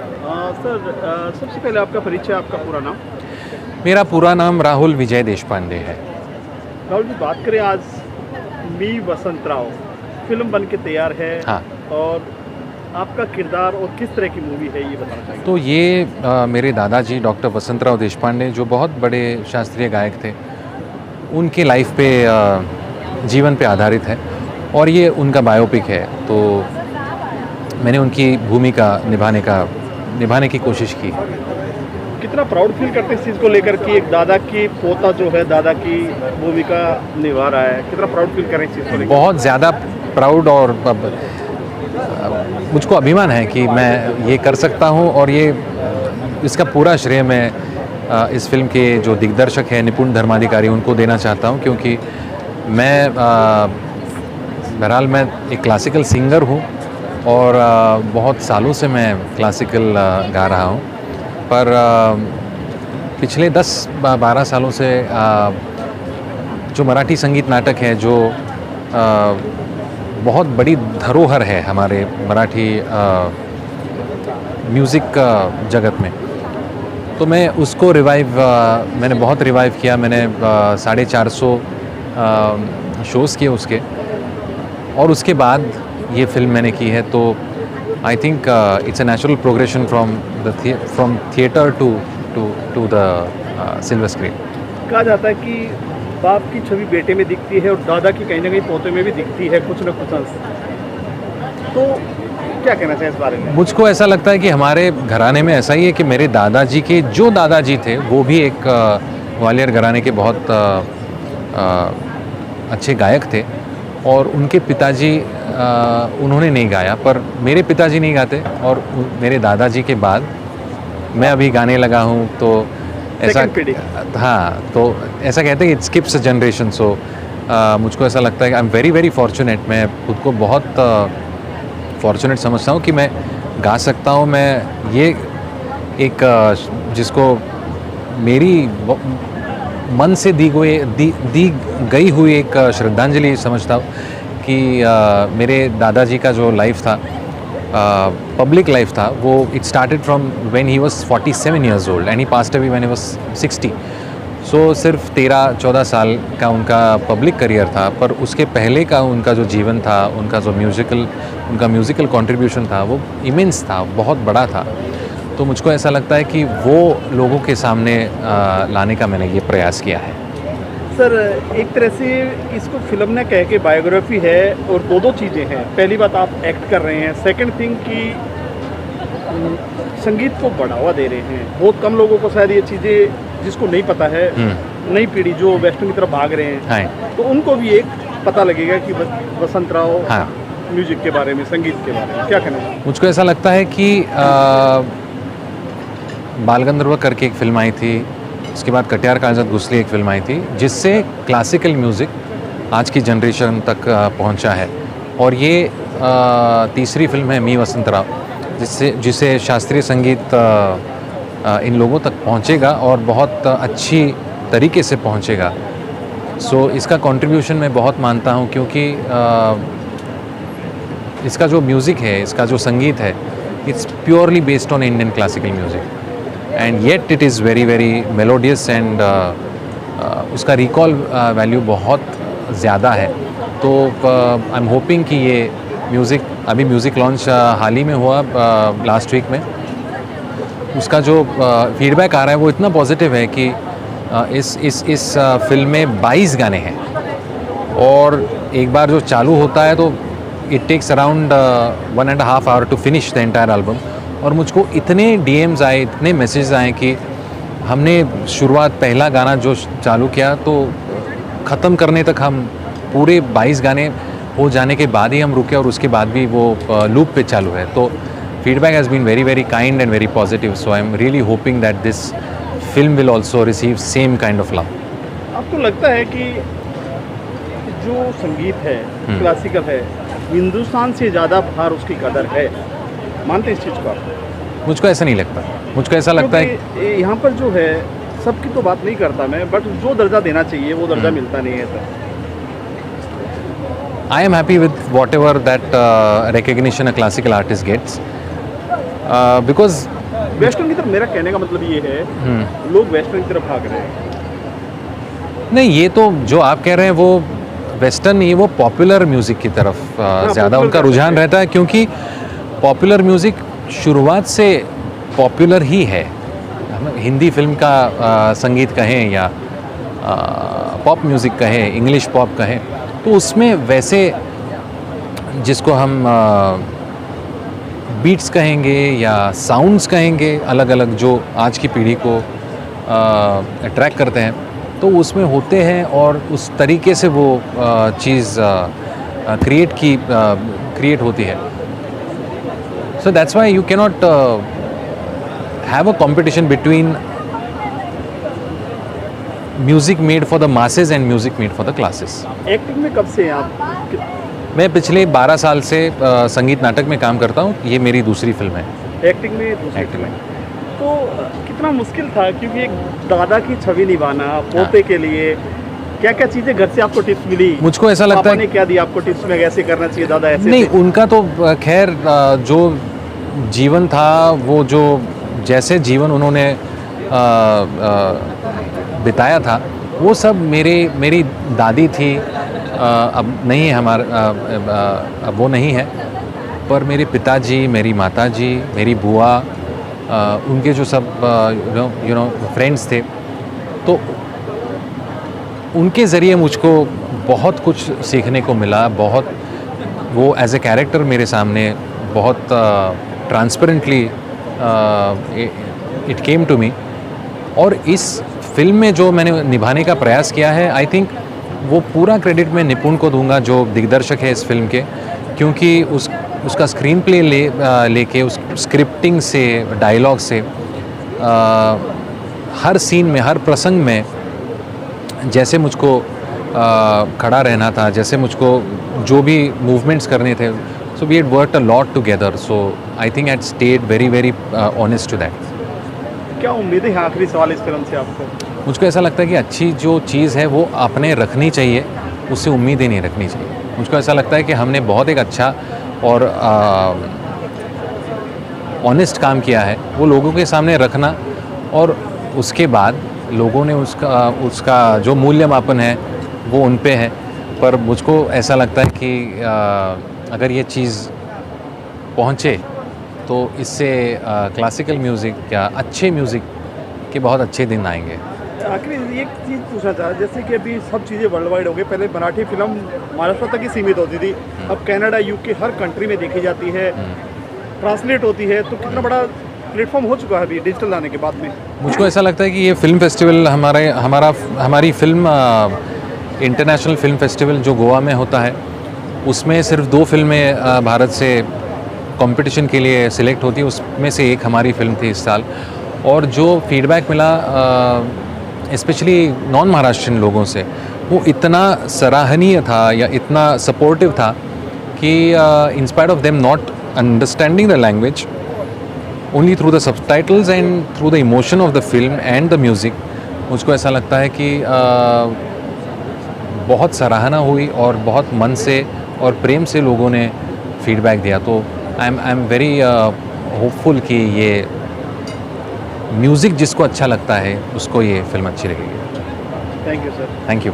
Sir सबसे पहले आपका परिचय, आपका पूरा नाम। मेरा पूरा नाम राहुल विजय देशपांडे है। राहुल जी, बात करें आज मी वसंत राव फिल्म बन के तैयार है। हाँ। और आपका किरदार और किस तरह की मूवी है ये बताना चाहिए। तो ये मेरे दादाजी डॉक्टर वसंतराव देशपांडे जो बहुत बड़े शास्त्रीय गायक थे, उनके लाइफ पे जीवन पे आधारित है और ये उनका बायोपिक है। तो मैंने उनकी भूमिका निभाने की कोशिश की। कितना प्राउड फील करते हैं इस चीज़ को लेकर कि एक दादा की पोता जो है दादा की भूमिका निभा रहा है, कितना प्राउड फील कर रहे हैं इस चीज़ को लेकर। बहुत ज़्यादा प्राउड और मुझको अभिमान है कि मैं ये कर सकता हूँ और ये इसका पूरा श्रेय मैं इस फिल्म के जो दिग्दर्शक हैं निपुण धर्माधिकारी उनको देना चाहता हूँ, क्योंकि मैं बहरहाल मैं एक क्लासिकल सिंगर हूँ और बहुत सालों से मैं क्लासिकल गा रहा हूँ, पर पिछले 10-12 सालों से जो मराठी संगीत नाटक है जो बहुत बड़ी धरोहर है हमारे मराठी म्यूज़िक जगत में, तो मैं उसको मैंने बहुत रिवाइव किया। मैंने 450 शोज़ किए उसके, और उसके बाद ये फिल्म मैंने की है। तो I think it's a natural progression from theatre to the silver screen. कहा जाता है कि बाप की छवि बेटे में दिखती है और दादा की कहीं ना कहीं पोते में भी दिखती है कुछ न कुछ अंश। तो क्या कहना चाहिए इस बारे में। मुझको ऐसा लगता है कि हमारे घराने में ऐसा ही है कि मेरे दादाजी के जो दादाजी थे वो भी एक ग्वालियर घराने के बहुत अच्छे गायक थे, और उनके पिताजी उन्होंने नहीं गाया, पर मेरे पिताजी नहीं गाते, और मेरे दादाजी के बाद मैं अभी गाने लगा हूँ। तो ऐसा हाँ, तो ऐसा कहते हैं कि इट स्किप्स अ जनरेशन। सो मुझको ऐसा लगता है कि I am very very fortunate. मैं खुद को बहुत फॉर्चुनेट समझता हूँ कि मैं गा सकता हूँ। मैं ये एक जिसको मेरी मन से दी गई हुई एक श्रद्धांजलि समझता हूँ कि मेरे दादाजी का जो लाइफ था, पब्लिक लाइफ था, वो it started from when he was 47 years old and he passed away when he was 60। सो सिर्फ 13-14 साल का उनका पब्लिक करियर था, पर उसके पहले का उनका जो जीवन था, उनका म्यूज़िकल कंट्रीब्यूशन था, वो इमेंस था, बहुत बड़ा था। तो मुझको ऐसा लगता है कि वो लोगों के सामने लाने का मैंने ये प्रयास किया है। सर, एक तरह से इसको फिल्म ने कह के बायोग्राफी है, और दो चीज़ें हैं। पहली बात, आप एक्ट कर रहे हैं। सेकंड थिंग कि संगीत को बढ़ावा दे रहे हैं। बहुत कम लोगों को शायद ये चीज़ें जिसको नहीं पता है, नई पीढ़ी जो वेस्टर्न की तरफ भाग रहे हैं, हाँ। तो उनको भी एक पता लगेगा कि वसंत राव हाँ। म्यूजिक के बारे में, संगीत के बारे में क्या कहना है। मुझको ऐसा लगता है कि बाल गंधर्व करके एक फिल्म आई थी, उसके बाद कटियार कागजात घुसली एक फिल्म आई थी, जिससे क्लासिकल म्यूज़िक आज की जनरेशन तक पहुंचा है। और ये तीसरी फिल्म है मी वसंत राव, जिसे शास्त्रीय संगीत इन लोगों तक पहुंचेगा और बहुत अच्छी तरीके से पहुंचेगा। सो इसका कंट्रीब्यूशन मैं बहुत मानता हूं, क्योंकि इसका जो म्यूज़िक है, इसका जो संगीत है, it's purely based on Indian classical music, and yet it is very very melodious, and उसका रिकॉल वैल्यू बहुत ज़्यादा है। तो आई एम होपिंग कि ये म्यूज़िक लॉन्च हाल ही में हुआ लास्ट वीक में। उसका जो फीडबैक आ रहा है वो इतना पॉजिटिव है कि इस फिल्म में 22 गाने हैं, और एक बार जो चालू होता है तो it takes around 1.5 hour to finish the entire album. और मुझको इतने DMs आए, इतने मैसेज आए कि हमने शुरुआत पहला गाना जो चालू किया तो ख़त्म करने तक हम पूरे 22 गाने हो जाने के बाद ही हम रुके, और उसके बाद भी वो लूप पे चालू है। तो feedback has been very very kind and very positive. So I am really hoping that this film will also receive same kind of love. आपको लगता है कि जो संगीत है, क्लासिकल है, हिंदुस्तान से ज़्यादा बाहर उसकी कदर है, मानते हैं इस चीज़ को आप? मुझको ऐसा नहीं लगता। मुझको ऐसा लगता है यहाँ पर जो है, सबकी तो बात नहीं करता मैं, बट जो दर्जा देना चाहिए वो दर्जा मिलता नहीं है sir. I am happy with whatever that recognition a classical artist gets. Because western की तरफ, मेरा कहने का मतलब ये है, लोग वेस्टर्न की तरफ भाग रहे हैं। नहीं, ये तो जो आप कह रहे हैं वो वेस्टर्न नहीं, वो पॉपुलर म्यूज़िक की तरफ ज़्यादा popular उनका कर रुझान सकते हैं। रहता है, क्योंकि पॉपुलर म्यूज़िक शुरुआत से पॉपुलर ही है। हम हिंदी फिल्म का संगीत कहें या पॉप म्यूज़िक कहें, इंग्लिश पॉप कहें, तो उसमें वैसे जिसको हम बीट्स कहेंगे या साउंड्स कहेंगे अलग अलग, जो आज की पीढ़ी को अट्रैक्ट करते हैं, तो उसमें होते हैं और उस तरीके से वो चीज़ क्रिएट होती है। So that's why you can not have a competition between music made for the masses and music made for the classes. Acting में कब से हैं आप? मैं पिछले 12 साल से संगीत नाटक में काम करता हूँ। ये मेरी दूसरी फिल्म है। एक्टिंग में दूसरी एक्टिंग फिल्म में। है। तो कितना मुश्किल था, क्योंकि एक दादा की छवि निभाना पोते के लिए, क्या क्या चीज़ें घर से आपको टिप्स मिली? मुझको ऐसा लगता पापा है ने क्या दिया आपको टिप्स में, ऐसे करना चाहिए दादा, ऐसे नहीं, थे? उनका तो खैर जो जीवन था, वो जो जैसे जीवन उन्होंने बिताया था, वो सब मेरी दादी थी। अब नहीं है अब वो नहीं है, पर मेरे पिताजी, मेरी माताजी, मेरी बुआ, उनके जो सब यू नो फ्रेंड्स थे, तो उनके ज़रिए मुझको बहुत कुछ सीखने को मिला। बहुत वो एज ए कैरेक्टर मेरे सामने बहुत transparently it came to me. और इस फिल्म में जो मैंने निभाने का प्रयास किया है, आई थिंक वो पूरा क्रेडिट मैं निपुण को दूंगा, जो दिग्दर्शक है इस फिल्म के, क्योंकि उसका स्क्रीन प्ले लेके उस स्क्रिप्टिंग से, डायलॉग से, हर सीन में, हर प्रसंग में जैसे मुझको खड़ा रहना था, जैसे मुझको जो भी मूवमेंट्स करने थे, so we had worked a lot together. So I think I stayed very very honest to that. क्या उम्मीदें हैं, आखिरी सवाल इस फिल्म से आपको? मुझको ऐसा लगता है कि अच्छी जो चीज़ है वो आपने रखनी चाहिए, उससे उम्मीदें नहीं रखनी चाहिए। मुझको ऐसा लगता है कि हमने बहुत एक अच्छा और ऑनेस्ट काम किया है, वो लोगों के सामने रखना, और उसके बाद लोगों ने उसका जो मूल्यमापन है वो उन पे है। पर मुझको ऐसा लगता है कि अगर ये चीज़ पहुँचे तो इससे क्लासिकल म्यूज़िक या अच्छे म्यूज़िक के बहुत अच्छे दिन आएंगे। आखिरी एक चीज़ पूछना चाह, जैसे कि अभी सब चीज़ें वर्ल्ड वाइड हो गई, पहले मराठी फिल्म महाराष्ट्र तक ही सीमित होती थी, अब कनाडा, यूके, हर कंट्री में देखी जाती है, ट्रांसलेट होती है, तो कितना बड़ा प्लेटफॉर्म हो चुका है अभी डिजिटल आने के बाद में? मुझको ऐसा लगता है कि ये फिल्म फेस्टिवल हमारी फिल्म इंटरनेशनल फिल्म फेस्टिवल जो गोवा में होता है, उसमें सिर्फ 2 फिल्में भारत से कंपटीशन के लिए सिलेक्ट होती है, उसमें से एक हमारी फिल्म थी इस साल। और जो फीडबैक मिला स्पेशली नॉन महाराष्ट्रियन लोगों से, वो इतना सराहनीय था या इतना सपोर्टिव था कि in spite of them not understanding the language, only through the subtitles and through the emotion of the film and the music, मुझको ऐसा लगता है कि बहुत सराहना हुई और बहुत मन से और प्रेम से लोगों ने फीडबैक दिया। तो आई एम वेरी होपफुल कि ये म्यूज़िक जिसको अच्छा लगता है उसको ये फिल्म अच्छी लगेगी। Thank you sir. Thank you.